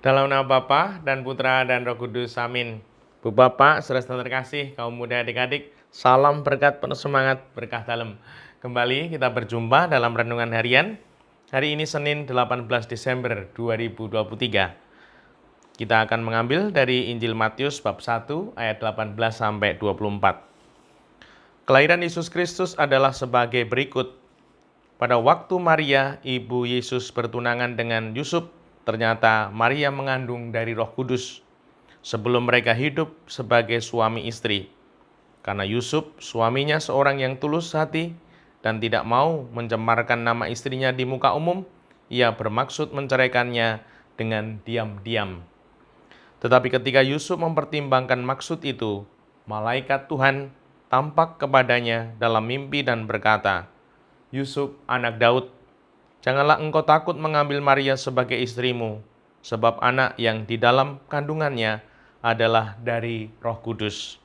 Dalam nama Bapa dan Putra dan Roh Kudus, amin. Bu Bapak, saudara terkasih, kaum muda adik-adik, salam berkat penuh semangat, berkah dalam. Kembali kita berjumpa dalam Renungan Harian. Hari ini Senin 18 Desember 2023. Kita akan mengambil dari Injil Matius bab 1 ayat 18 sampai 24. Kelahiran Yesus Kristus adalah sebagai berikut. Pada waktu Maria, ibu Yesus bertunangan dengan Yusuf, ternyata Maria mengandung dari Roh Kudus sebelum mereka hidup sebagai suami istri. Karena Yusuf, suaminya seorang yang tulus hati dan tidak mau mencemarkan nama istrinya di muka umum, ia bermaksud menceraikannya dengan diam-diam. Tetapi ketika Yusuf mempertimbangkan maksud itu, malaikat Tuhan tampak kepadanya dalam mimpi dan berkata, "Yusuf, anak Daud, janganlah engkau takut mengambil Maria sebagai istrimu, sebab anak yang di dalam kandungannya adalah dari Roh Kudus.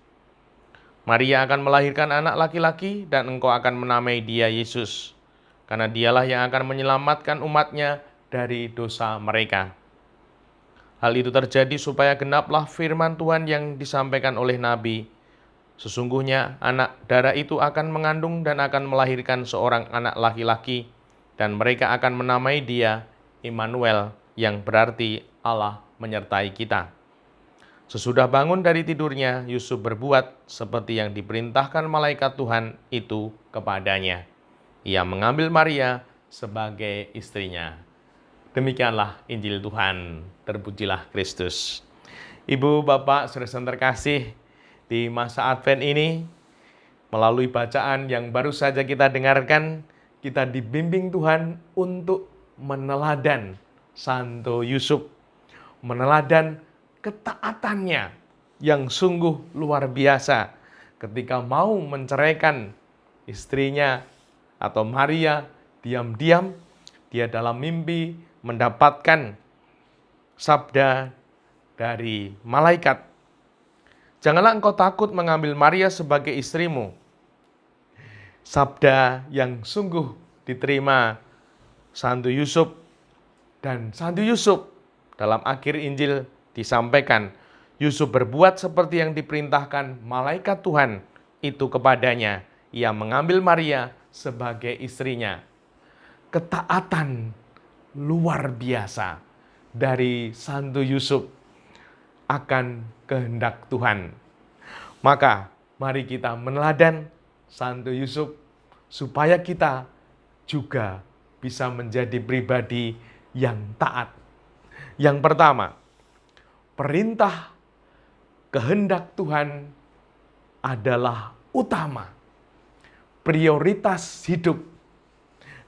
Maria akan melahirkan anak laki-laki dan engkau akan menamai dia Yesus, karena dialah yang akan menyelamatkan umatnya dari dosa mereka." Hal itu terjadi supaya genaplah firman Tuhan yang disampaikan oleh Nabi. Sesungguhnya anak darah itu akan mengandung dan akan melahirkan seorang anak laki-laki, dan mereka akan menamai dia Immanuel, yang berarti Allah menyertai kita. Sesudah bangun dari tidurnya, Yusuf berbuat seperti yang diperintahkan malaikat Tuhan itu kepadanya. Ia mengambil Maria sebagai istrinya. Demikianlah Injil Tuhan, terpujilah Kristus. Ibu, Bapak, saudara terkasih, di masa Advent ini, melalui bacaan yang baru saja kita dengarkan, kita dibimbing Tuhan untuk meneladan Santo Yusuf, meneladan ketaatannya yang sungguh luar biasa ketika mau menceraikan istrinya atau Maria. Diam-diam dia dalam mimpi mendapatkan sabda dari malaikat, "Janganlah engkau takut mengambil Maria sebagai istrimu." Sabda yang sungguh diterima Santo Yusuf, dan Santo Yusuf dalam akhir Injil disampaikan, Yusuf berbuat seperti yang diperintahkan malaikat Tuhan itu kepadanya. Ia mengambil Maria sebagai istrinya. Ketaatan luar biasa dari Santo Yusuf akan kehendak Tuhan. Maka mari kita meneladan Santo Yusuf supaya kita juga bisa menjadi pribadi yang taat. Yang pertama, perintah kehendak Tuhan adalah utama, prioritas hidup.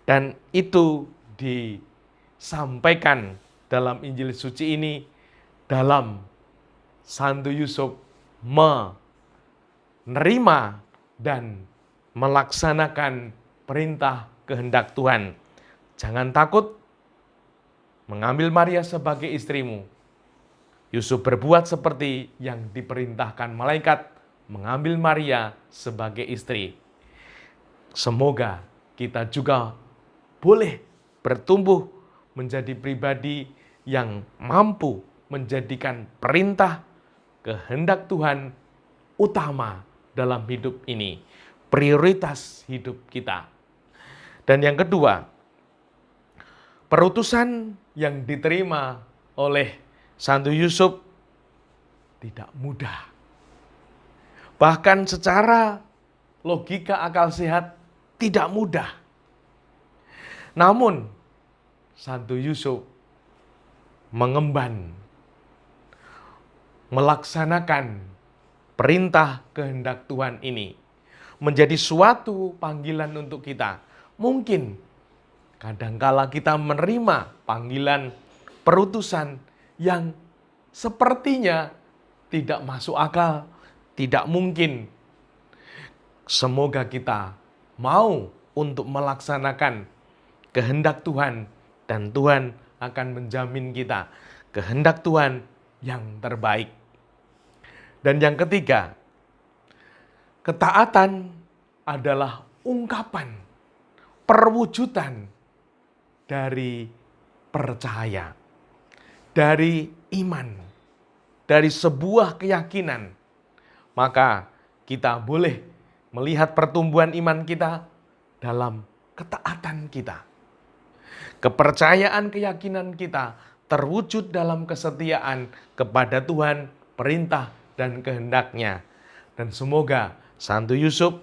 Dan itu disampaikan dalam Injil suci ini dalam Santo Yusuf menerima dan melaksanakan perintah kehendak Tuhan. Jangan takut mengambil Maria sebagai istrimu. Yusuf berbuat seperti yang diperintahkan malaikat, mengambil Maria sebagai istri. Semoga kita juga boleh bertumbuh menjadi pribadi yang mampu menjadikan perintah kehendak Tuhan utama dalam hidup ini, prioritas hidup kita. Dan yang kedua, perutusan yang diterima oleh Santo Yusuf tidak mudah. Bahkan secara logika akal sehat tidak mudah. Namun Santo Yusuf mengemban, melaksanakan perintah kehendak Tuhan ini menjadi suatu panggilan untuk kita. Mungkin kadangkala kita menerima panggilan perutusan yang sepertinya tidak masuk akal, tidak mungkin. Semoga kita mau untuk melaksanakan kehendak Tuhan, dan Tuhan akan menjamin kita kehendak Tuhan yang terbaik. Dan yang ketiga, ketaatan adalah ungkapan, perwujudan dari percaya, dari iman, dari sebuah keyakinan, maka kita boleh melihat pertumbuhan iman kita dalam ketaatan kita. Kepercayaan keyakinan kita terwujud dalam kesetiaan kepada Tuhan, perintah, dan kehendak-Nya. Dan semoga Santo Yusuf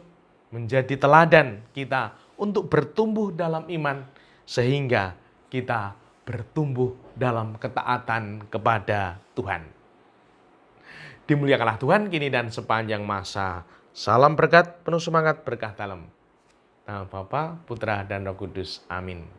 menjadi teladan kita untuk bertumbuh dalam iman, sehingga kita bertumbuh dalam ketaatan kepada Tuhan. Dimuliakanlah Tuhan kini dan sepanjang masa. Salam berkat, penuh semangat, berkah dalam nama Bapa, Putra, dan Roh Kudus. Amin.